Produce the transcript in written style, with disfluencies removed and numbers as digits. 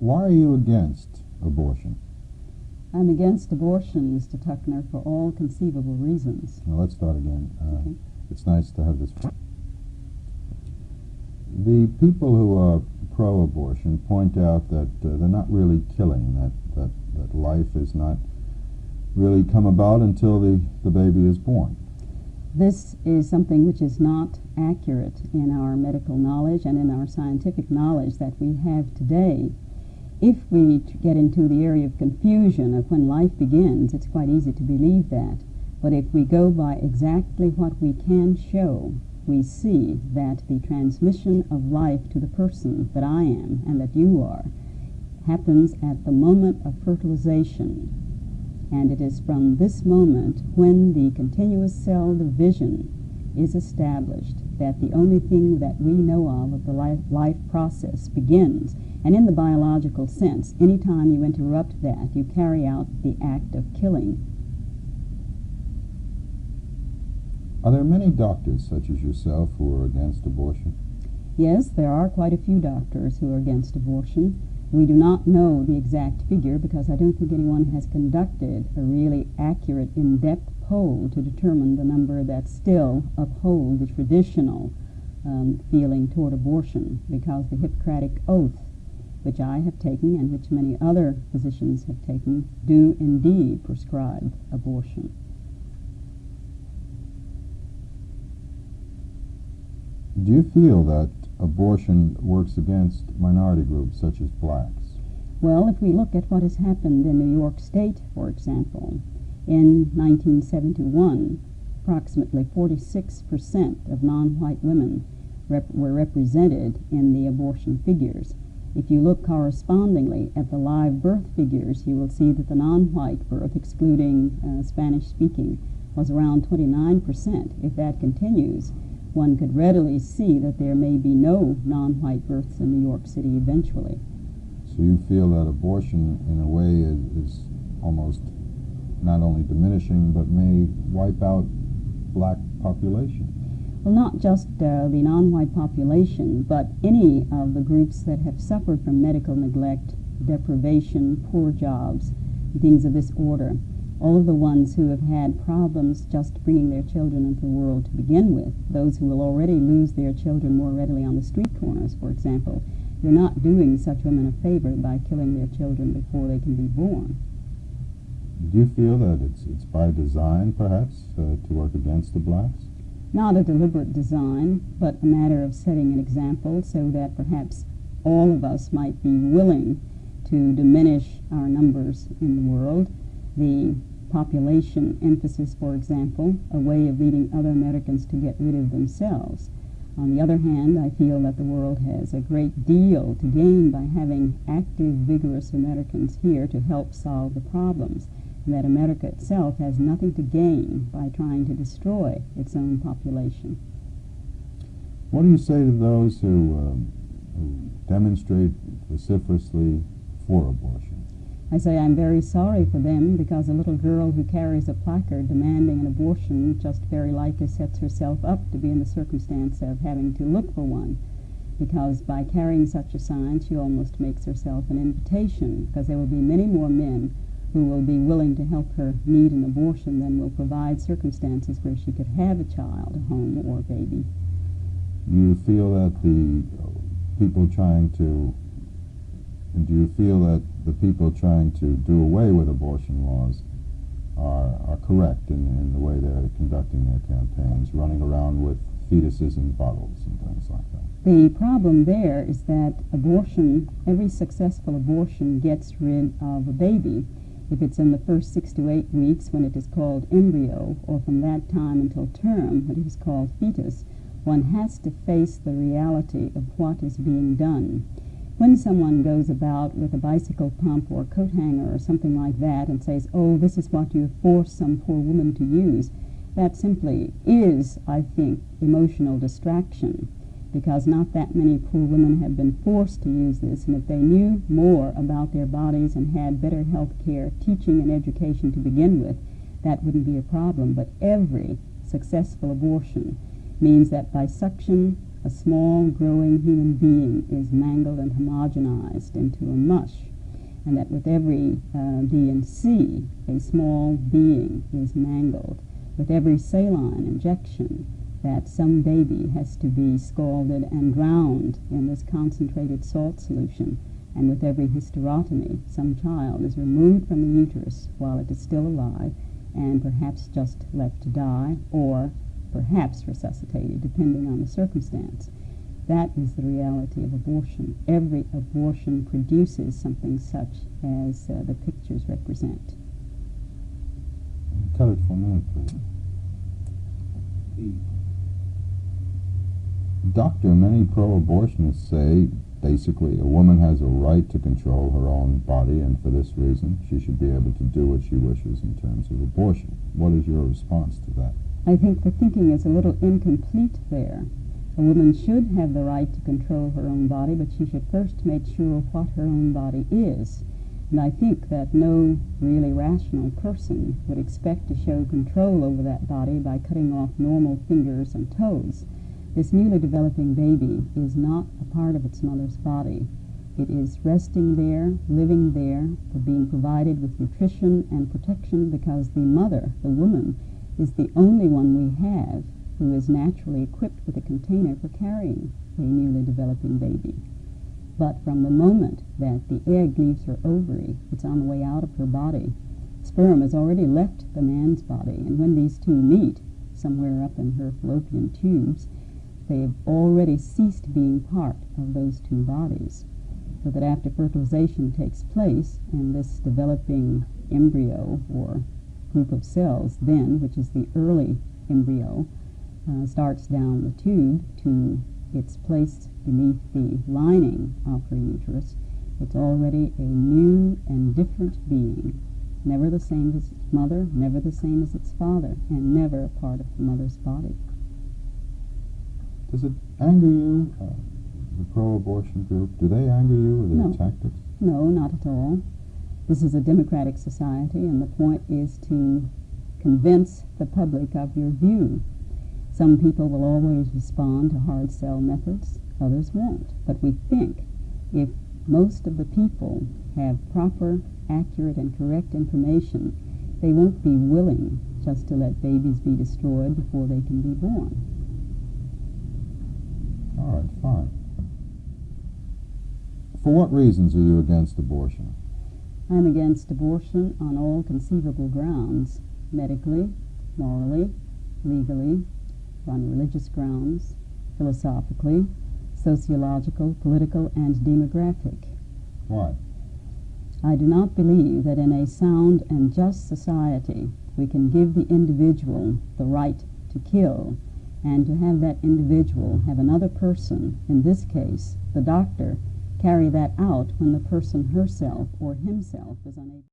Why are you against abortion? I'm against abortion, Mr. Tuckner, for all conceivable reasons. Now, let's start again. Okay. It's nice to have this. The people who are pro-abortion point out that they're not really killing, that life is not really come about until the baby is born. This is something which is not accurate in our medical knowledge and in our scientific knowledge that we have today. If we get into the area of confusion of when life begins, it's quite easy to believe that. But if we go by exactly what we can show, we see that the transmission of life to the person that I am and that you are happens at the moment of fertilization. And it is from this moment, when the continuous cell division is established, that the only thing that we know of the life process begins. And in the biological sense, any time you interrupt that, you carry out the act of killing. Are there many doctors, such as yourself, who are against abortion? Yes, there are quite a few doctors who are against abortion. We do not know the exact figure because I don't think anyone has conducted a really accurate, in-depth poll to determine the number that still uphold the traditional feeling toward abortion, because the Hippocratic Oath, which I have taken and which many other physicians have taken, do indeed prescribe abortion. Do you feel that abortion works against minority groups such as blacks? Well, if we look at what has happened in New York State, for example, in 1971, approximately 46% of non-white women were represented in the abortion figures. If you look correspondingly at the live birth figures, you will see that the non-white birth, excluding Spanish-speaking, was around 29%. If that continues, one could readily see that there may be no non-white births in New York City eventually. So you feel that abortion, in a way, is almost not only diminishing, but may wipe out black population? Well, not just the non-white population, but any of the groups that have suffered from medical neglect, deprivation, poor jobs, things of this order. All of the ones who have had problems just bringing their children into the world to begin with, those who will already lose their children more readily on the street corners, for example, you're not doing such women a favor by killing their children before they can be born. Do you feel that it's by design, perhaps, to work against the blacks? Not a deliberate design, but a matter of setting an example so that perhaps all of us might be willing to diminish our numbers in the world. The population emphasis, for example, a way of leading other Americans to get rid of themselves. On the other hand, I feel that the world has a great deal to gain by having active, vigorous Americans here to help solve the problems, and that America itself has nothing to gain by trying to destroy its own population. What do you say to those who demonstrate vociferously for abortion? I say I'm very sorry for them, because a little girl who carries a placard demanding an abortion just very likely sets herself up to be in the circumstance of having to look for one, because by carrying such a sign she almost makes herself an invitation, because there will be many more men who will be willing to help her need an abortion than will provide circumstances where she could have a child, a home, or a baby. Do you feel that the people trying to do away with abortion laws are correct in the way they're conducting their campaigns, running around with fetuses in bottles and things like that? The problem there is that abortion, every successful abortion gets rid of a baby. If it's in the first 6 to 8 weeks, when it is called embryo, or from that time until term, when it is called fetus, one has to face the reality of what is being done. When someone goes about with a bicycle pump or a coat hanger or something like that and says, oh, this is what you force some poor woman to use, that simply is, I think, emotional distraction, because not that many poor women have been forced to use this, and if they knew more about their bodies and had better health care, teaching and education to begin with, that wouldn't be a problem. But every successful abortion means that by suction a small growing human being is mangled and homogenized into a mush, and that with every D and C, a small being is mangled. With every saline injection, that some baby has to be scalded and drowned in this concentrated salt solution, and with every hysterotomy, some child is removed from the uterus while it is still alive and perhaps just left to die, or perhaps resuscitated, depending on the circumstance. That is the reality of abortion. Every abortion produces something such as the pictures represent. Cut it for a minute, please. Doctor, many pro-abortionists say basically a woman has a right to control her own body, and for this reason she should be able to do what she wishes in terms of abortion. What is your response to that? I think the thinking is a little incomplete there. A woman should have the right to control her own body, but she should first make sure what her own body is. And I think that no really rational person would expect to show control over that body by cutting off normal fingers and toes. This newly developing baby is not a part of its mother's body. It is resting there, living there, being provided with nutrition and protection because the mother, the woman, is the only one we have who is naturally equipped with a container for carrying a newly developing baby. But from the moment that the egg leaves her ovary, it's on the way out of her body. Sperm has already left the man's body, and when these two meet, somewhere up in her fallopian tubes, they have already ceased being part of those two bodies. So that after fertilization takes place, and this developing embryo or group of cells then, which is the early embryo, starts down the tube to its place beneath the lining of her uterus, it's already a new and different being, never the same as its mother, never the same as its father, and never a part of the mother's body. Does it anger you, the pro-abortion group? Do they anger you with their No. tactics? No, not at all. This is a democratic society, and the point is to convince the public of your view. Some people will always respond to hard sell methods, others won't. But we think if most of the people have proper, accurate, and correct information, they won't be willing just to let babies be destroyed before they can be born. All right, fine. For what reasons are you against abortion? I'm against abortion on all conceivable grounds, medically, morally, legally, on religious grounds, philosophically, sociological, political, and demographic. Why? I do not believe that in a sound and just society we can give the individual the right to kill, and to have that individual have another person, in this case the doctor, carry that out when the person herself or himself is unable.